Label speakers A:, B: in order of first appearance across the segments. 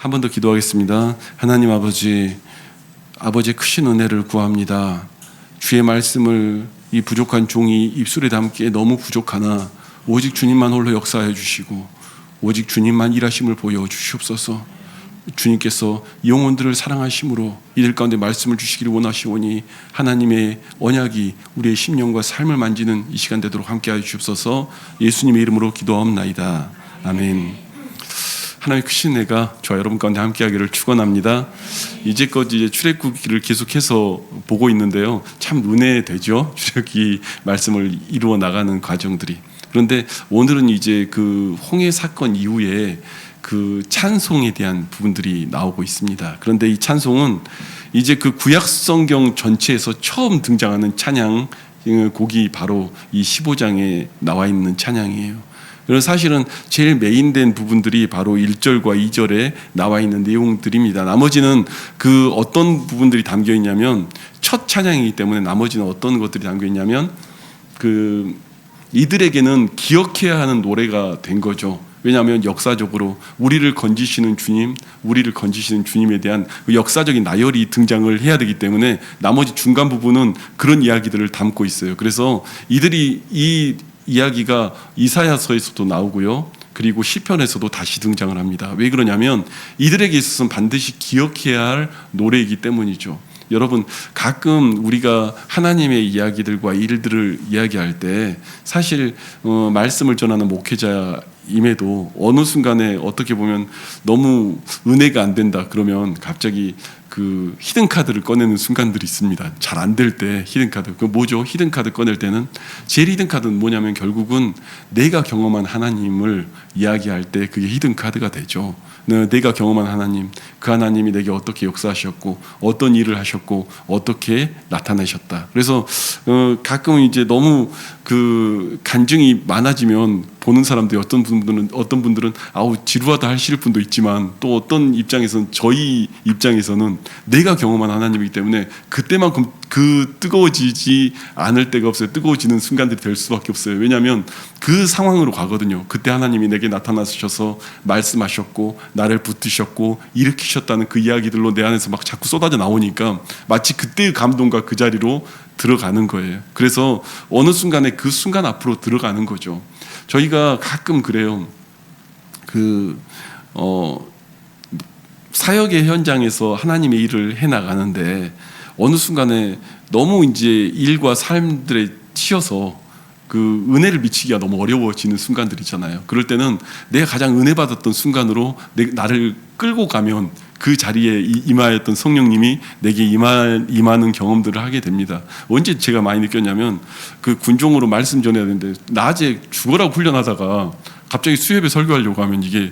A: 한 번 더 기도하겠습니다. 하나님 아버지, 아버지의 크신 은혜를 구합니다. 주의 말씀을 이 부족한 종이 입술에 담기에 너무 부족하나 오직 주님만 홀로 역사해 주시고 오직 주님만 일하심을 보여주시옵소서. 주님께서 영혼들을 사랑하심으로 이들 가운데 말씀을 주시기를 원하시오니 하나님의 언약이 우리의 심령과 삶을 만지는 이 시간 되도록 함께하여 주옵소서. 예수님의 이름으로 기도하옵나이다. 아멘. 하나님의 크신 은혜가 저와 여러분 가운데 함께하기를 축원합니다. 이제껏 출애굽기를 계속해서 보고 있는데요, 참 은혜되죠. 출애굽기 말씀을 이루어 나가는 과정들이. 그런데 오늘은 이제 그 홍해 사건 이후에 그 찬송에 대한 부분들이 나오고 있습니다. 그런데 이 찬송은 이제 그 구약 성경 전체에서 처음 등장하는 찬양 곡이 바로 이 15장에 나와 있는 찬양이에요. 그래서 사실은 제일 메인된 부분들이 바로 1절과 2절에 나와 있는 내용들입니다. 나머지는 그 어떤 부분들이 담겨 있냐면 첫 찬양이기 때문에 나머지는 어떤 것들이 담겨 있냐면 그 이들에게는 기억해야 하는 노래가 된 거죠. 왜냐하면 역사적으로 우리를 건지시는 주님, 우리를 건지시는 주님에 대한 역사적인 나열이 등장을 해야 되기 때문에 나머지 중간 부분은 그런 이야기들을 담고 있어요. 그래서 이들이 이 이야기가 이사야서에서도 나오고요, 그리고 시편에서도 다시 등장을 합니다. 왜 그러냐면 이들에게 있어서는 반드시 기억해야 할 노래이기 때문이죠. 여러분, 가끔 우리가 하나님의 이야기들과 일들을 이야기할 때 사실 말씀을 전하는 목회자임에도 어느 순간에 어떻게 보면 너무 은혜가 안 된다 그러면 갑자기 그 히든카드를 꺼내는 순간들이 있습니다. 잘 안 될 때 히든카드. 그 뭐죠? 히든카드 꺼낼 때는 제일 히든카드는 뭐냐면 결국은 내가 경험한 하나님을 이야기할 때 그게 히든카드가 되죠. 내가 경험한 하나님, 그 하나님이 내게 어떻게 역사하셨고 어떤 일을 하셨고 어떻게 나타나셨다. 그래서 가끔 이제 너무 그 간증이 많아지면 보는 사람들이 어떤 분들은 아우 지루하다 하실 분도 있지만 또 어떤 입장에서는 저희 입장에서는 내가 경험한 하나님이기 때문에 그때만큼 그 뜨거워지지 않을 때가 없어요. 뜨거워지는 순간들이 될 수밖에 없어요. 왜냐하면 그 상황으로 가거든요. 그때 하나님이 내게 나타나셔서 말씀하셨고 나를 붙드셨고 일으키셨다는 그 이야기들로 내 안에서 막 자꾸 쏟아져 나오니까 마치 그때의 감동과 그 자리로 들어가는 거예요. 그래서 어느 순간에 그 순간 앞으로 들어가는 거죠. 저희가 가끔 그래요. 사역의 현장에서 하나님의 일을 해 나가는데 어느 순간에 너무 이제 일과 삶들에 치여서 그 은혜를 미치기가 너무 어려워지는 순간들 있잖아요. 그럴 때는 내가 가장 은혜 받았던 순간으로 나를 끌고 가면 그 자리에 임하였던 성령님이 내게 임하는 경험들을 하게 됩니다. 언제 제가 많이 느꼈냐면 그 군종으로 말씀 전해야 되는데 낮에 죽어라고 훈련하다가 갑자기 수협에 설교하려고 하면 이게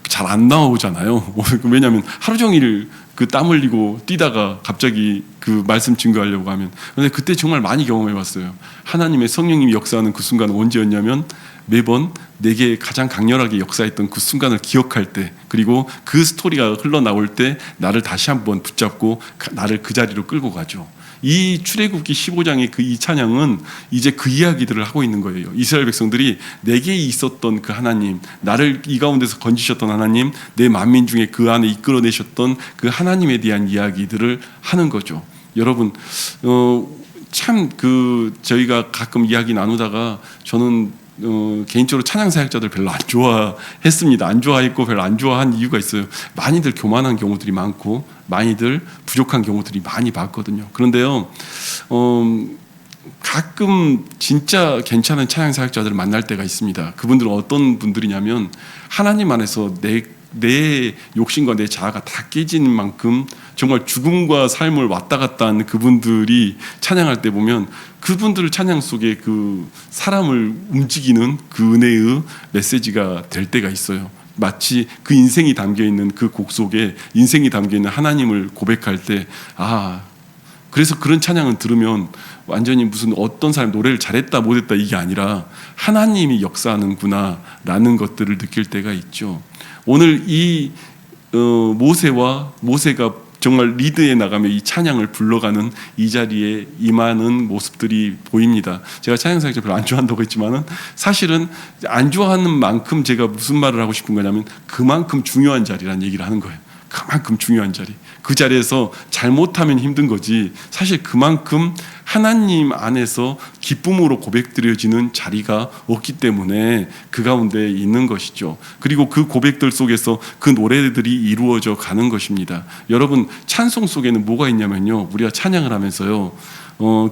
A: 잘 안 나오잖아요. 왜냐하면 하루 종일 그 땀 흘리고 뛰다가 갑자기 그 말씀 증거하려고 하면. 근데 그때 정말 많이 경험해 봤어요. 하나님의 성령님이 역사하는 그 순간은 언제였냐면 매번 내게 가장 강렬하게 역사했던 그 순간을 기억할 때, 그리고 그 스토리가 흘러나올 때 나를 다시 한번 붙잡고 나를 그 자리로 끌고 가죠. 이 출애굽기 15장의 그 이 찬양은 이제 그 이야기들을 하고 있는 거예요. 이스라엘 백성들이 내게 있었던 그 하나님, 나를 이 가운데서 건지셨던 하나님, 내 만민 중에 그 안에 이끌어내셨던 그 하나님에 대한 이야기들을 하는 거죠. 여러분, 참 저희가 가끔 이야기 나누다가 저는 개인적으로 찬양 사역자들 별로 안 좋아했습니다. 안 좋아했고 별로 안 좋아한 이유가 있어요. 많이들 교만한 경우들이 많고 많이들 부족한 경우들이 많이 봤거든요. 그런데요, 가끔 진짜 괜찮은 찬양 사역자들을 만날 때가 있습니다. 그분들은 어떤 분들이냐면 하나님 안에서 내 욕심과 내 자아가 다 깨지는 만큼 정말 죽음과 삶을 왔다 갔다 하는 그분들이 찬양할 때 보면 그분들 찬양 속에 그 사람을 움직이는 그 은혜의 메시지가 될 때가 있어요. 마치 그 인생이 담겨있는 그 곡 속에 인생이 담겨있는 하나님을 고백할 때 그래서 그런 찬양을 들으면 완전히 무슨 어떤 사람이 노래를 잘했다 못했다 이게 아니라 하나님이 역사하는구나 라는 것들을 느낄 때가 있죠. 오늘 이 모세가 정말 리드에 나가며 이 찬양을 불러가는 이 자리에 임하는 모습들이 보입니다. 제가 찬양 사역자 별로 안 좋아한다고 했지만은 사실은 안 좋아하는 만큼 제가 무슨 말을 하고 싶은 거냐면 그만큼 중요한 자리라는 얘기를 하는 거예요. 그만큼 중요한 자리. 그 자리에서 잘못하면 힘든 거지, 사실 그만큼 하나님 안에서 기쁨으로 고백드려지는 자리가 없기 때문에 그 가운데 있는 것이죠. 그리고 그 고백들 속에서 그 노래들이 이루어져 가는 것입니다. 여러분, 찬송 속에는 뭐가 있냐면요, 우리가 찬양을 하면서요,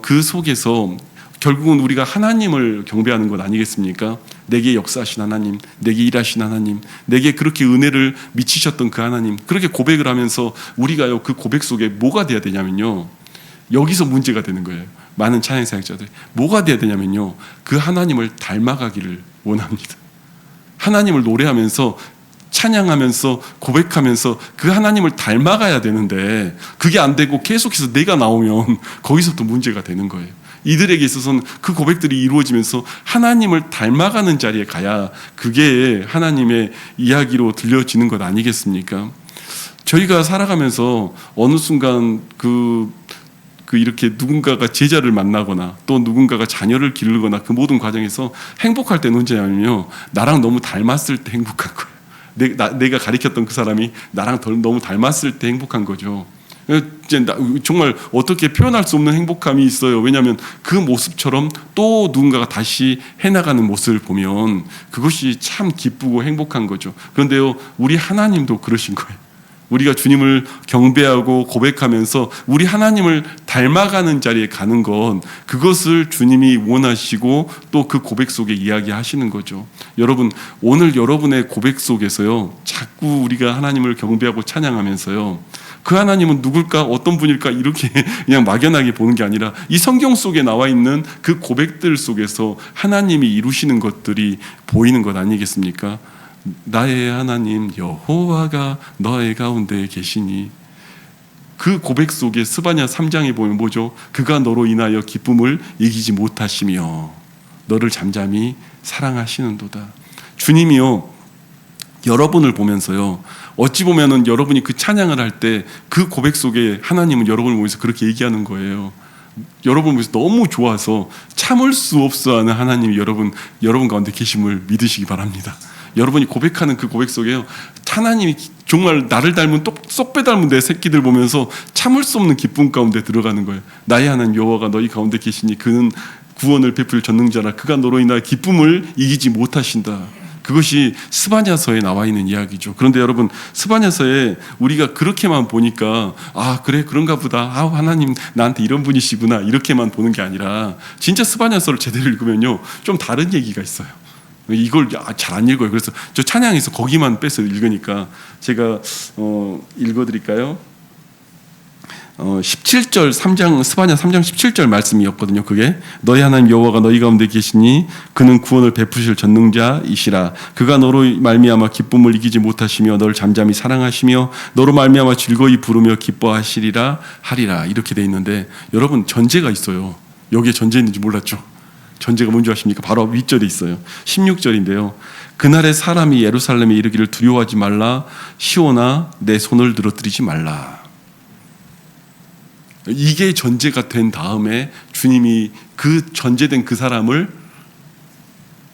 A: 그 속에서 결국은 우리가 하나님을 경배하는 것 아니겠습니까? 내게 역사하신 하나님, 내게 일하신 하나님, 내게 그렇게 은혜를 미치셨던 그 하나님, 그렇게 고백을 하면서 우리가요, 그 고백 속에 뭐가 돼야 되냐면요, 여기서 문제가 되는 거예요. 많은 찬양 사역자들 뭐가 돼야 되냐면요, 그 하나님을 닮아가기를 원합니다. 하나님을 노래하면서 찬양하면서 고백하면서 그 하나님을 닮아가야 되는데, 그게 안 되고 계속해서 내가 나오면 거기서부터 문제가 되는 거예요. 이들에게 있어서는 그 고백들이 이루어지면서 하나님을 닮아가는 자리에 가야 그게 하나님의 이야기로 들려지는 것 아니겠습니까? 저희가 살아가면서 어느 순간 이렇게 누군가가 제자를 만나거나 또 누군가가 자녀를 기르거나 그 모든 과정에서 행복할 때는 언제냐면요, 나랑 너무 닮았을 때 행복한 거예요. 내가 가리켰던 그 사람이 나랑 너무 닮았을 때 행복한 거죠. 정말 어떻게 표현할 수 없는 행복감이 있어요. 왜냐하면 그 모습처럼 또 누군가가 다시 해나가는 모습을 보면 그것이 참 기쁘고 행복한 거죠. 그런데요, 우리 하나님도 그러신 거예요. 우리가 주님을 경배하고 고백하면서 우리 하나님을 닮아가는 자리에 가는 건, 그것을 주님이 원하시고 또 그 고백 속에 이야기하시는 거죠. 여러분, 오늘 여러분의 고백 속에서요, 자꾸 우리가 하나님을 경배하고 찬양하면서요, 그 하나님은 누굴까, 어떤 분일까, 이렇게 그냥 막연하게 보는 게 아니라 이 성경 속에 나와 있는 그 고백들 속에서 하나님이 이루시는 것들이 보이는 것 아니겠습니까? 나의 하나님 여호와가 너의 가운데 계시니, 그 고백 속에 스바냐 3장에 보면 뭐죠? 그가 너로 인하여 기쁨을 이기지 못하시며 너를 잠잠히 사랑하시는도다. 주님이요, 여러분을 보면서요, 어찌 보면은 여러분이 그 찬양을 할 때 그 고백 속에 하나님은 여러분을 보면서 그렇게 얘기하는 거예요. 여러분을 보면서 너무 좋아서 참을 수 없어 하는 하나님이 여러분 가운데 계심을 믿으시기 바랍니다. 여러분이 고백하는 그 고백 속에요, 하나님이 정말 나를 닮은 쏙빼 닮은 내 새끼들 보면서 참을 수 없는 기쁨 가운데 들어가는 거예요. 나의 하나님 여호와가 너희 가운데 계시니 그는 구원을 베풀 전능자라, 그가 너로 인하여 기쁨을 이기지 못하신다. 그것이 스바냐서에 나와 있는 이야기죠. 그런데 여러분, 스바냐서에 우리가 그렇게만 보니까 그래, 그런가 보다, 하나님 나한테 이런 분이시구나, 이렇게만 보는 게 아니라 진짜 스바냐서를 제대로 읽으면요, 좀 다른 얘기가 있어요. 이걸 잘 안 읽어요. 그래서 저 찬양에서 거기만 빼서 읽으니까 제가 읽어드릴까요? 17절 3장 스바냐 3장 17절 말씀이었거든요. 그게 너희 하나님 여호와가 너희 가운데 계시니 그는 구원을 베푸실 전능자이시라. 그가 너로 말미암아 기쁨을 이기지 못하시며 너를 잠잠히 사랑하시며 너로 말미암아 즐거이 부르며 기뻐하시리라 하리라. 이렇게 돼 있는데, 여러분, 전제가 있어요. 여기에 전제 있는지 몰랐죠? 전제가 뭔지 아십니까? 바로 윗절에 있어요. 16절인데요. 그날에 사람이 예루살렘에 이르기를 두려워하지 말라, 시온아 내 손을 늘어뜨리지 말라. 이게 전제가 된 다음에 주님이 그 전제된 그 사람을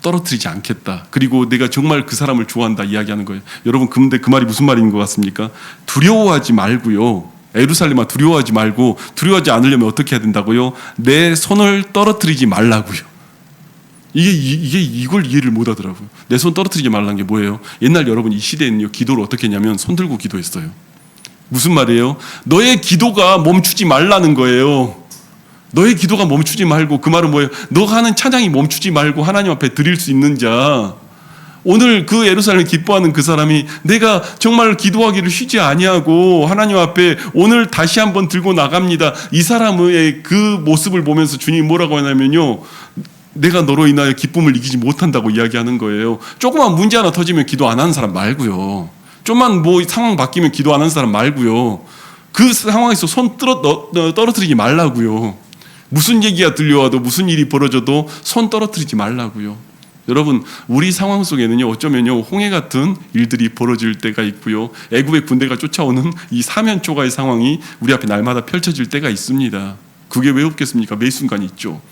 A: 떨어뜨리지 않겠다, 그리고 내가 정말 그 사람을 좋아한다 이야기하는 거예요. 여러분, 근데 그 말이 무슨 말인 것 같습니까? 두려워하지 말고요, 예루살렘아 두려워하지 말고, 두려워하지 않으려면 어떻게 해야 된다고요? 내 손을 떨어뜨리지 말라고요. 이걸 이해를 못 하더라고요. 내 손 떨어뜨리지 말라는 게 뭐예요? 옛날 여러분, 이 시대에는요, 기도를 어떻게 했냐면 손 들고 기도했어요. 무슨 말이에요? 너의 기도가 멈추지 말라는 거예요. 너의 기도가 멈추지 말고, 그 말은 뭐예요? 너가 하는 찬양이 멈추지 말고 하나님 앞에 드릴 수 있는 자. 오늘 그 예루살렘 기뻐하는 그 사람이 내가 정말 기도하기를 쉬지 아니하고 하나님 앞에 오늘 다시 한번 들고 나갑니다. 이 사람의 그 모습을 보면서 주님이 뭐라고 하냐면요, 내가 너로 인하여 기쁨을 이기지 못한다고 이야기하는 거예요. 조그만 문제 하나 터지면 기도 안 하는 사람 말고요, 좀만 상황 바뀌면 기도 안 하는 사람 말고요, 그 상황에서 손 떨어뜨리지 말라고요. 무슨 얘기가 들려와도 무슨 일이 벌어져도 손 떨어뜨리지 말라고요. 여러분, 우리 상황 속에는요, 어쩌면요, 홍해 같은 일들이 벌어질 때가 있고요, 애굽의 군대가 쫓아오는 이 사면 초가의 상황이 우리 앞에 날마다 펼쳐질 때가 있습니다. 그게 왜 없겠습니까? 매 순간 있죠.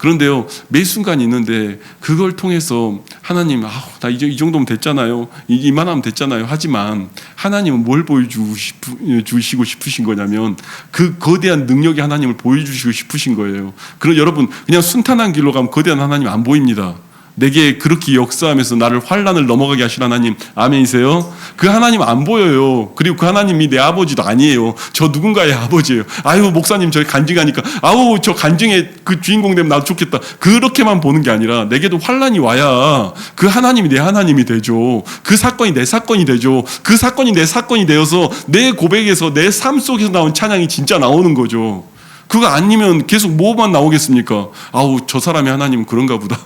A: 그런데요, 매 순간 있는데 그걸 통해서 하나님, 나 이 정도면 됐잖아요. 이만하면 됐잖아요. 하지만 하나님은 뭘 보여주시고 싶으신 거냐면 그 거대한 능력이 하나님을 보여주시고 싶으신 거예요. 그럼 여러분, 그냥 순탄한 길로 가면 거대한 하나님 안 보입니다. 내게 그렇게 역사하면서 나를 환난을 넘어가게 하신 하나님, 아멘이세요? 그 하나님 안 보여요. 그리고 그 하나님이 내 아버지도 아니에요. 저 누군가의 아버지예요. 아유, 목사님 저희 간증하니까 아우, 저 간증의 그 주인공 되면 나도 좋겠다. 그렇게만 보는 게 아니라 내게도 환난이 와야 그 하나님이 내 하나님이 되죠. 그 사건이 내 사건이 되죠. 그 사건이 내 사건이 되어서 내 고백에서, 내 삶 속에서 나온 찬양이 진짜 나오는 거죠. 그거 아니면 계속 뭐만 나오겠습니까? 아우, 저 사람의 하나님은 그런가 보다.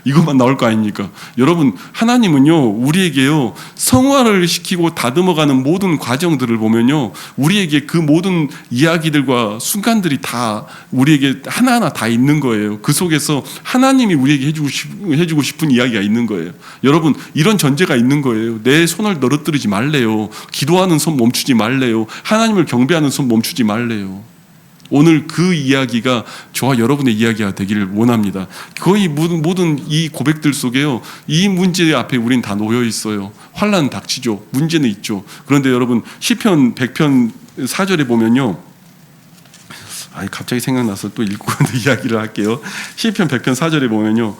A: 이것만 나올 거 아닙니까? 여러분, 하나님은요, 우리에게요, 성화를 시키고 다듬어가는 모든 과정들을 보면요, 우리에게 그 모든 이야기들과 순간들이 다 우리에게 하나하나 다 있는 거예요. 그 속에서 하나님이 우리에게 해주고 싶은 이야기가 있는 거예요. 여러분, 이런 전제가 있는 거예요. 내 손을 너릇들이지 말래요. 기도하는 손 멈추지 말래요. 하나님을 경배하는 손 멈추지 말래요. 오늘 그 이야기가 저와 여러분의 이야기가 되기를 원합니다. 거의 모든 이 고백들 속에요, 이 문제 앞에 우린 다 놓여 있어요. 환난 닥치죠. 문제는 있죠. 그런데 여러분, 시편 100편 4절에 보면요, 갑자기 생각나서 또 읽고 이야기를 할게요. 시편 100편 4절에 보면요,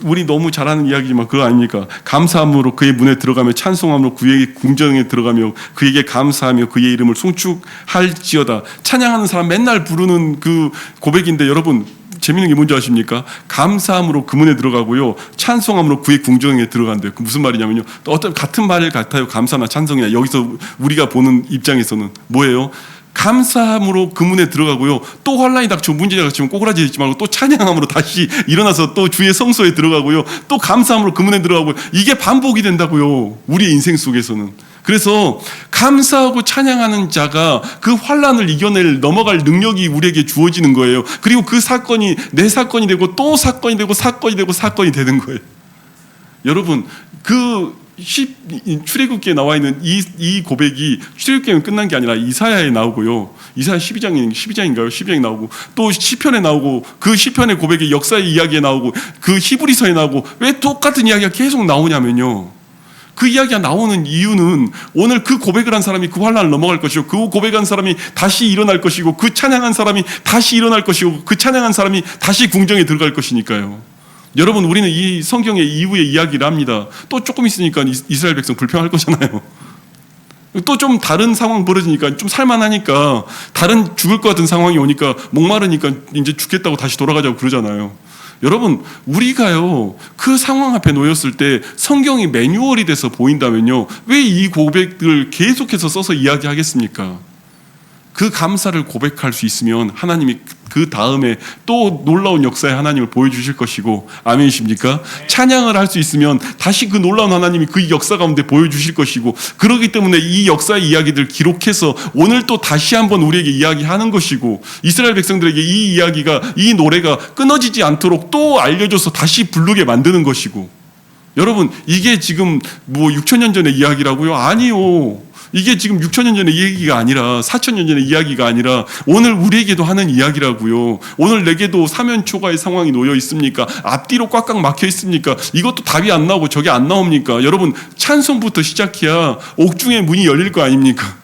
A: 우리 너무 잘하는 이야기지만 그거 아닙니까? 감사함으로 그의 문에 들어가며 찬송함으로 그의 궁정에 들어가며 그에게 감사하며 그의 이름을 송축할지어다. 찬양하는 사람 맨날 부르는 그 고백인데, 여러분 재밌는 게 뭔지 아십니까? 감사함으로 그 문에 들어가고요, 찬송함으로 그의 궁정에 들어간대요. 그 무슨 말이냐면요, 어떤 같은 말 같아요. 감사나 찬송이나. 여기서 우리가 보는 입장에서는 뭐예요? 감사함으로 그 문에 들어가고요, 또 환난이 닥치고 문제가 닥치면 꼬꾸라지 있지 말고 또 찬양함으로 다시 일어나서 또 주의 성소에 들어가고요, 또 감사함으로 그 문에 들어가고요. 이게 반복이 된다고요, 우리의 인생 속에서는. 그래서 감사하고 찬양하는 자가 그 환난을 이겨낼, 넘어갈 능력이 우리에게 주어지는 거예요. 그리고 그 사건이 내 사건이 되고 또 사건이 되고 사건이 되고 사건이 되는 거예요. 여러분, 출애굽기에 나와 있는 이 고백이 출애굽기에는 끝난 게 아니라 이사야에 나오고요, 이사야 12장인가요? 12장에 나오고, 또 시편에 나오고, 그 시편의 고백이 역사의 이야기에 나오고, 그 히브리서에 나오고. 왜 똑같은 이야기가 계속 나오냐면요, 그 이야기가 나오는 이유는 오늘 그 고백을 한 사람이 그 환난을 넘어갈 것이고, 그 고백한 사람이 다시 일어날 것이고, 그 찬양한 사람이 다시 일어날 것이고, 그 찬양한 사람이 다시 궁정에 들어갈 것이니까요. 여러분, 우리는 이 성경의 이후의 이야기를 합니다. 또 조금 있으니까 이스라엘 백성 불평할 거잖아요. 또 좀 다른 상황 벌어지니까, 좀 살만하니까, 다른 죽을 것 같은 상황이 오니까 목마르니까 이제 죽겠다고 다시 돌아가자고 그러잖아요. 여러분, 우리가요, 그 상황 앞에 놓였을 때 성경이 매뉴얼이 돼서 보인다면요, 왜 이 고백을 계속해서 써서 이야기하겠습니까? 그 감사를 고백할 수 있으면 하나님이 그 다음에 또 놀라운 역사의 하나님을 보여주실 것이고, 아멘이십니까? 찬양을 할 수 있으면 다시 그 놀라운 하나님이 그 역사 가운데 보여주실 것이고, 그렇기 때문에 이 역사의 이야기들 기록해서 오늘 또 다시 한번 우리에게 이야기하는 것이고, 이스라엘 백성들에게 이 이야기가, 이 노래가 끊어지지 않도록 또 알려줘서 다시 부르게 만드는 것이고. 여러분, 이게 지금 6,000년 전의 이야기라고요? 아니요. 이게 지금 6,000년 전의 이야기가 아니라, 4,000년 전의 이야기가 아니라 오늘 우리에게도 하는 이야기라고요. 오늘 내게도 사면초가의 상황이 놓여 있습니까? 앞뒤로 꽉꽉 막혀 있습니까? 이것도 답이 안 나오고 저게 안 나옵니까? 여러분, 찬송부터 시작해야 옥중의 문이 열릴 거 아닙니까?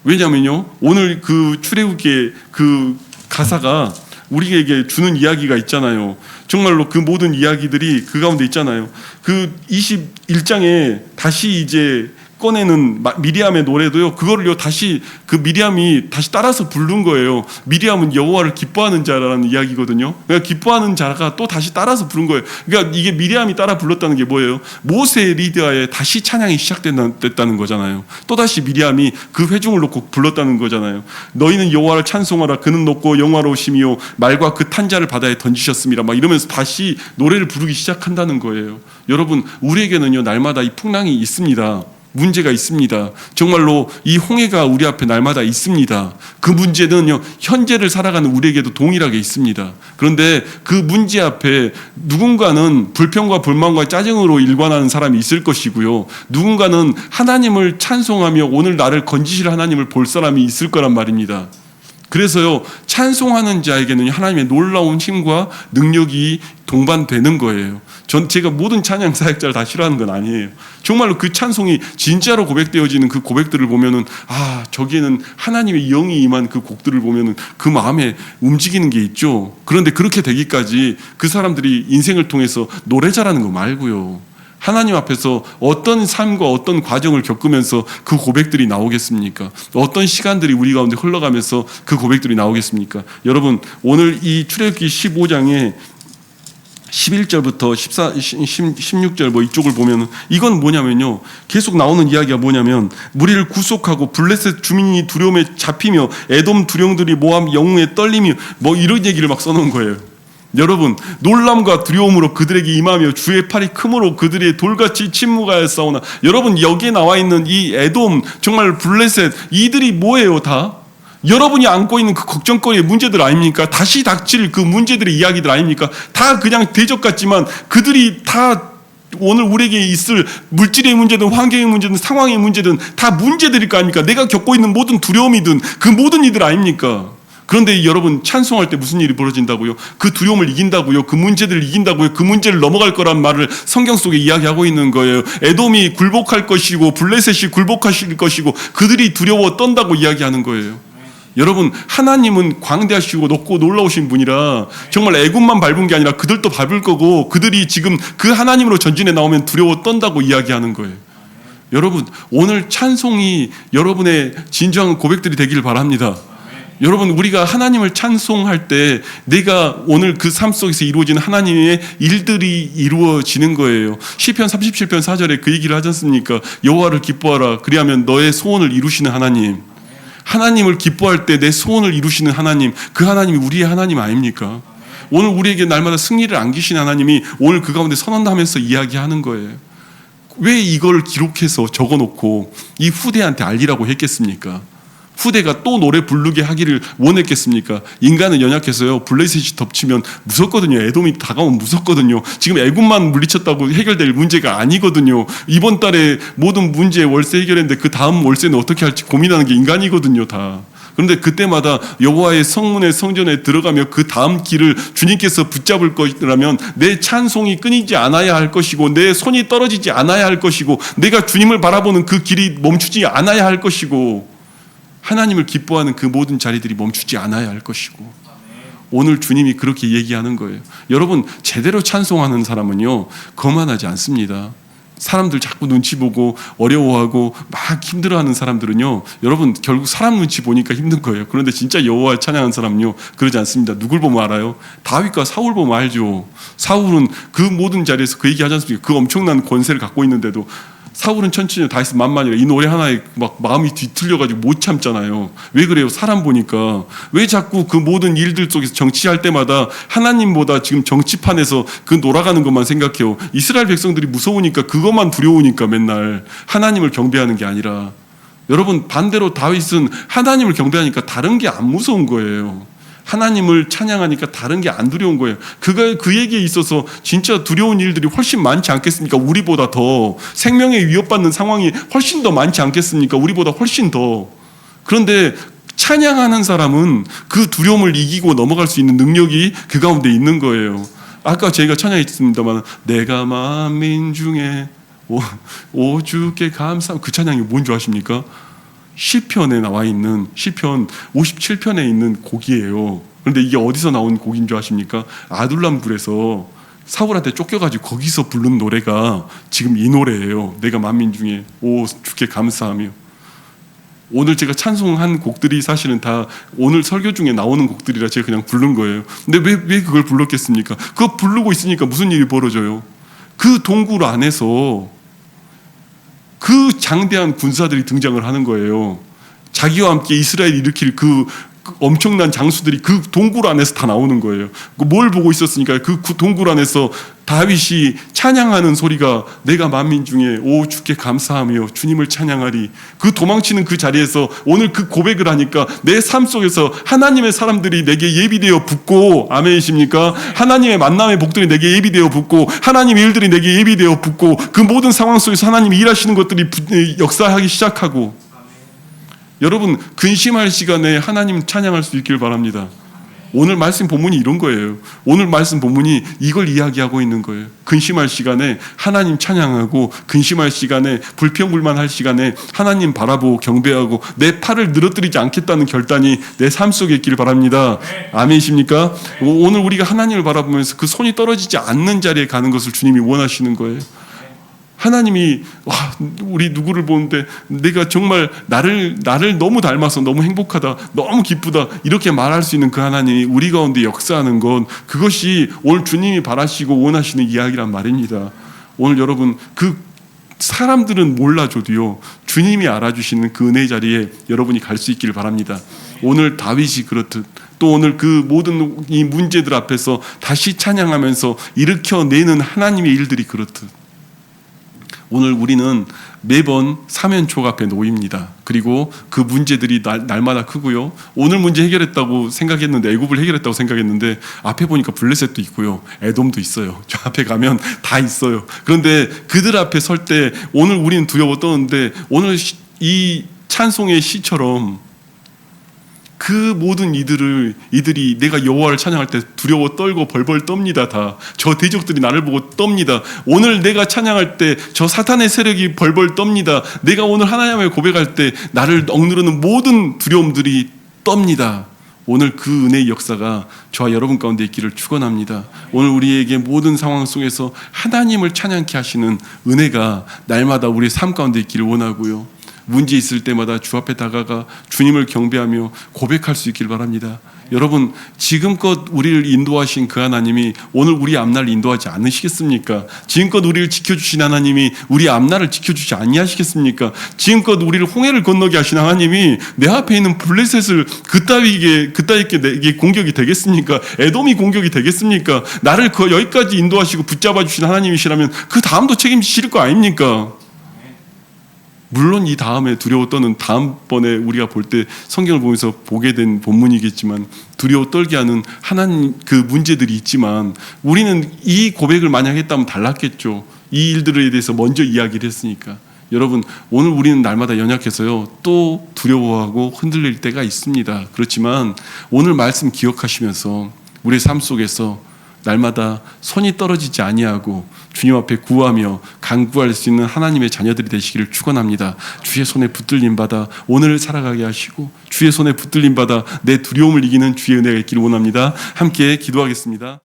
A: 왜냐면요, 오늘 그 출애굽기의 그 가사가 우리에게 주는 이야기가 있잖아요. 정말로 그 모든 이야기들이 그 가운데 있잖아요. 그 21장에 다시 이제 꺼내는 미리암의 노래도요, 그거를요 다시 그 미리암이 다시 따라서 부른 거예요. 미리암은 여호와를 기뻐하는 자라는 이야기거든요. 그러니까 기뻐하는 자가 또 다시 따라서 부른 거예요. 그러니까 이게 미리암이 따라 불렀다는 게 뭐예요? 모세 리디아에 다시 찬양이 시작됐다는 거잖아요. 또 다시 미리암이 그 회중을 놓고 불렀다는 거잖아요. 너희는 여호와를 찬송하라. 그는 높고 영화로우심이요 말과 그 탄자를 바다에 던지셨습니다. 막 이러면서 다시 노래를 부르기 시작한다는 거예요. 여러분, 우리에게는요 날마다 이 풍랑이 있습니다. 문제가 있습니다. 정말로 이 홍해가 우리 앞에 날마다 있습니다. 그 문제는요, 현재를 살아가는 우리에게도 동일하게 있습니다. 그런데 그 문제 앞에 누군가는 불평과 불만과 짜증으로 일관하는 사람이 있을 것이고요, 누군가는 하나님을 찬송하며 오늘 나를 건지실 하나님을 볼 사람이 있을 거란 말입니다. 그래서요, 찬송하는 자에게는 하나님의 놀라운 힘과 능력이 동반되는 거예요. 제가 모든 찬양 사역자를 다 싫어하는 건 아니에요. 정말로 그 찬송이 진짜로 고백되어지는 그 고백들을 보면은, 저기에는 하나님의 영이 임한 그 곡들을 보면은 그 마음에 움직이는 게 있죠. 그런데 그렇게 되기까지 그 사람들이 인생을 통해서 노래 잘하는 거 말고요, 하나님 앞에서 어떤 삶과 어떤 과정을 겪으면서 그 고백들이 나오겠습니까? 어떤 시간들이 우리 가운데 흘러가면서 그 고백들이 나오겠습니까? 여러분, 오늘 이 출애굽기 15장에 11절부터 16절 이쪽을 보면은 이건 뭐냐면요, 계속 나오는 이야기가 뭐냐면, 무리를 구속하고 블레셋 주민이 두려움에 잡히며 에돔 두령들이 모압 영웅에 떨리며 이런 얘기를 막 써놓은 거예요. 여러분, 놀람과 두려움으로 그들에게 임하며 주의 팔이 크므로 그들의 돌같이 침묵하여 싸우나. 여러분, 여기에 나와 있는 이 에돔, 정말 블레셋, 이들이 뭐예요? 다 여러분이 안고 있는 그 걱정거리의 문제들 아닙니까? 다시 닥칠 그 문제들의 이야기들 아닙니까? 다 그냥 대적 같지만 그들이 다 오늘 우리에게 있을 물질의 문제든 환경의 문제든 상황의 문제든 다 문제들일 거 아닙니까? 내가 겪고 있는 모든 두려움이든 그 모든 이들 아닙니까? 그런데 여러분, 찬송할 때 무슨 일이 벌어진다고요? 그 두려움을 이긴다고요? 그 문제들을 이긴다고요? 그 문제를 넘어갈 거란 말을 성경 속에 이야기하고 있는 거예요. 에돔이 굴복할 것이고 블레셋이 굴복하실 것이고 그들이 두려워 떤다고 이야기하는 거예요. 여러분, 하나님은 광대하시고 높고 놀라우신 분이라 정말 애굽만 밟은 게 아니라 그들도 밟을 거고, 그들이 지금 그 하나님으로 전진해 나오면 두려워 떤다고 이야기하는 거예요. 여러분, 오늘 찬송이 여러분의 진정한 고백들이 되기를 바랍니다. 여러분, 우리가 하나님을 찬송할 때 내가 오늘 그 삶 속에서 이루어지는 하나님의 일들이 이루어지는 거예요. 시편 37편 4절에 그 얘기를 하지 않습니까? 여호와를 기뻐하라, 그리하면 너의 소원을 이루시는 하나님. 하나님을 기뻐할 때 내 소원을 이루시는 하나님, 그 하나님이 우리의 하나님 아닙니까? 오늘 우리에게 날마다 승리를 안기신 하나님이 오늘 그 가운데 선언하면서 이야기하는 거예요. 왜 이걸 기록해서 적어놓고 이 후대한테 알리라고 했겠습니까? 후대가 또 노래 부르게 하기를 원했겠습니까? 인간은 연약해서요, 블레셋이 덮치면 무섭거든요. 에돔이 다가오면 무섭거든요. 지금 애굽만 물리쳤다고 해결될 문제가 아니거든요. 이번 달에 모든 문제 월세 해결했는데 그 다음 월세는 어떻게 할지 고민하는 게 인간이거든요, 다. 그런데 그때마다 여호와의 성문의 성전에 들어가며 그 다음 길을 주님께서 붙잡을 것이라면 내 찬송이 끊이지 않아야 할 것이고, 내 손이 떨어지지 않아야 할 것이고, 내가 주님을 바라보는 그 길이 멈추지 않아야 할 것이고, 하나님을 기뻐하는 그 모든 자리들이 멈추지 않아야 할 것이고, 오늘 주님이 그렇게 얘기하는 거예요. 여러분, 제대로 찬송하는 사람은요, 거만하지 않습니다. 사람들 자꾸 눈치 보고 어려워하고 막 힘들어하는 사람들은요, 여러분 결국 사람 눈치 보니까 힘든 거예요. 그런데 진짜 여호와 찬양하는 사람은요 그러지 않습니다. 누굴 보면 알아요? 다윗과 사울 보면 알죠. 사울은 그 모든 자리에서 그 얘기하지 않습니까? 그 엄청난 권세를 갖고 있는데도 사울은 천천히, 다윗은 만만이라, 이 노래 하나에 막 마음이 뒤틀려가지고 못 참잖아요. 왜 그래요? 사람 보니까. 왜 자꾸 그 모든 일들 속에서 정치할 때마다 하나님보다 지금 정치판에서 그 놀아가는 것만 생각해요? 이스라엘 백성들이 무서우니까, 그것만 두려우니까 맨날 하나님을 경배하는 게 아니라, 여러분 반대로 다윗은 하나님을 경배하니까 다른 게 안 무서운 거예요. 하나님을 찬양하니까 다른 게 안 두려운 거예요. 그에게 있어서 진짜 두려운 일들이 훨씬 많지 않겠습니까? 우리보다 더 생명에 위협받는 상황이 훨씬 더 많지 않겠습니까? 우리보다 훨씬 더. 그런데 찬양하는 사람은 그 두려움을 이기고 넘어갈 수 있는 능력이 그 가운데 있는 거예요. 아까 저희가 찬양했습니다만, 내가 만민 중에 오 주께 감사, 그 찬양이 뭔 줄 아십니까? 시편에 나와 있는 시편 57편에 있는 곡이에요. 그런데 이게 어디서 나온 곡인 줄 아십니까? 아둘람 굴에서 사울한테 쫓겨가지고 거기서 부른 노래가 지금 이 노래예요. 내가 만민 중에 오 주께 감사하며. 오늘 제가 찬송한 곡들이 사실은 다 오늘 설교 중에 나오는 곡들이라 제가 그냥 부른 거예요. 근데 왜 그걸 불렀겠습니까? 그거 부르고 있으니까 무슨 일이 벌어져요? 그 동굴 안에서 그 장대한 군사들이 등장을 하는 거예요. 자기와 함께 이스라엘이 일으킬 그 엄청난 장수들이 그 동굴 안에서 다 나오는 거예요. 뭘 보고 있었으니까 그 동굴 안에서 다윗이 찬양하는 소리가, 내가 만민 중에 오 주께 감사하며 주님을 찬양하리. 그 도망치는 그 자리에서 오늘 그 고백을 하니까 내 삶 속에서 하나님의 사람들이 내게 예비되어 붙고, 아멘이십니까? 하나님의 만남의 복들이 내게 예비되어 붙고, 하나님의 일들이 내게 예비되어 붙고, 그 모든 상황 속에서 하나님이 일하시는 것들이 역사하기 시작하고. 여러분 근심할 시간에 하나님 찬양할 수 있길 바랍니다. 오늘 말씀 본문이 이런 거예요. 오늘 말씀 본문이 이걸 이야기하고 있는 거예요. 근심할 시간에 하나님 찬양하고, 근심할 시간에 불평불만할 시간에 하나님 바라보고 경배하고 내 팔을 늘어뜨리지 않겠다는 결단이 내 삶 속에 있길 바랍니다. 아멘이십니까? 오늘 우리가 하나님을 바라보면서 그 손이 떨어지지 않는 자리에 가는 것을 주님이 원하시는 거예요. 하나님이 우리 누구를 보는데 내가 정말 나를 너무 닮아서 너무 행복하다, 너무 기쁘다 이렇게 말할 수 있는 그 하나님이 우리 가운데 역사하는 건, 그것이 오늘 주님이 바라시고 원하시는 이야기란 말입니다. 오늘 여러분 그 사람들은 몰라줘도요 주님이 알아주시는 그 은혜의 자리에 여러분이 갈 수 있기를 바랍니다. 오늘 다윗이 그렇듯, 또 오늘 그 모든 이 문제들 앞에서 다시 찬양하면서 일으켜내는 하나님의 일들이 그렇듯, 오늘 우리는 매번 사면초가 앞에 놓입니다. 그리고 그 문제들이 날마다 크고요. 오늘 문제 해결했다고 생각했는데, 애굽을 해결했다고 생각했는데 앞에 보니까 블레셋도 있고요, 에돔도 있어요. 저 앞에 가면 다 있어요. 그런데 그들 앞에 설 때 오늘 우리는 두려워 떠는데, 오늘 이 찬송의 시처럼 그 모든 이들이 내가 여호와를 찬양할 때 두려워 떨고 벌벌 떱니다. 다 저 대적들이 나를 보고 떱니다. 오늘 내가 찬양할 때 저 사탄의 세력이 벌벌 떱니다. 내가 오늘 하나님을 고백할 때 나를 억누르는 모든 두려움들이 떱니다. 오늘 그 은혜의 역사가 저와 여러분 가운데 있기를 축원합니다. 오늘 우리에게 모든 상황 속에서 하나님을 찬양케 하시는 은혜가 날마다 우리의 삶 가운데 있기를 원하고요. 문제 있을 때마다 주 앞에 다가가 주님을 경배하며 고백할 수 있길 바랍니다. 여러분 지금껏 우리를 인도하신 그 하나님이 오늘 우리 앞날 인도하지 않으시겠습니까? 지금껏 우리를 지켜주신 하나님이 우리 앞날을 지켜주지 아니하시겠습니까? 지금껏 우리를 홍해를 건너게 하신 하나님이 내 앞에 있는 블레셋을 그따위게 내게 공격이 되겠습니까? 에돔이 공격이 되겠습니까? 나를 여기까지 인도하시고 붙잡아 주신 하나님이시라면 그 다음도 책임지실 거 아닙니까? 물론 이 다음에 두려워 떠는 다음번에 우리가 볼 때 성경을 보면서 보게 된 본문이겠지만, 두려워 떨게 하는 하나님 그 문제들이 있지만, 우리는 이 고백을 만약 했다면 달랐겠죠. 이 일들에 대해서 먼저 이야기를 했으니까. 여러분 오늘 우리는 날마다 연약해서요 또 두려워하고 흔들릴 때가 있습니다. 그렇지만 오늘 말씀 기억하시면서 우리의 삶 속에서 날마다 손이 떨어지지 아니하고 주님 앞에 구하며 간구할 수 있는 하나님의 자녀들이 되시기를 축원합니다. 주의 손에 붙들림 받아 오늘을 살아가게 하시고, 주의 손에 붙들림 받아 내 두려움을 이기는 주의 은혜가 있기를 원합니다. 함께 기도하겠습니다.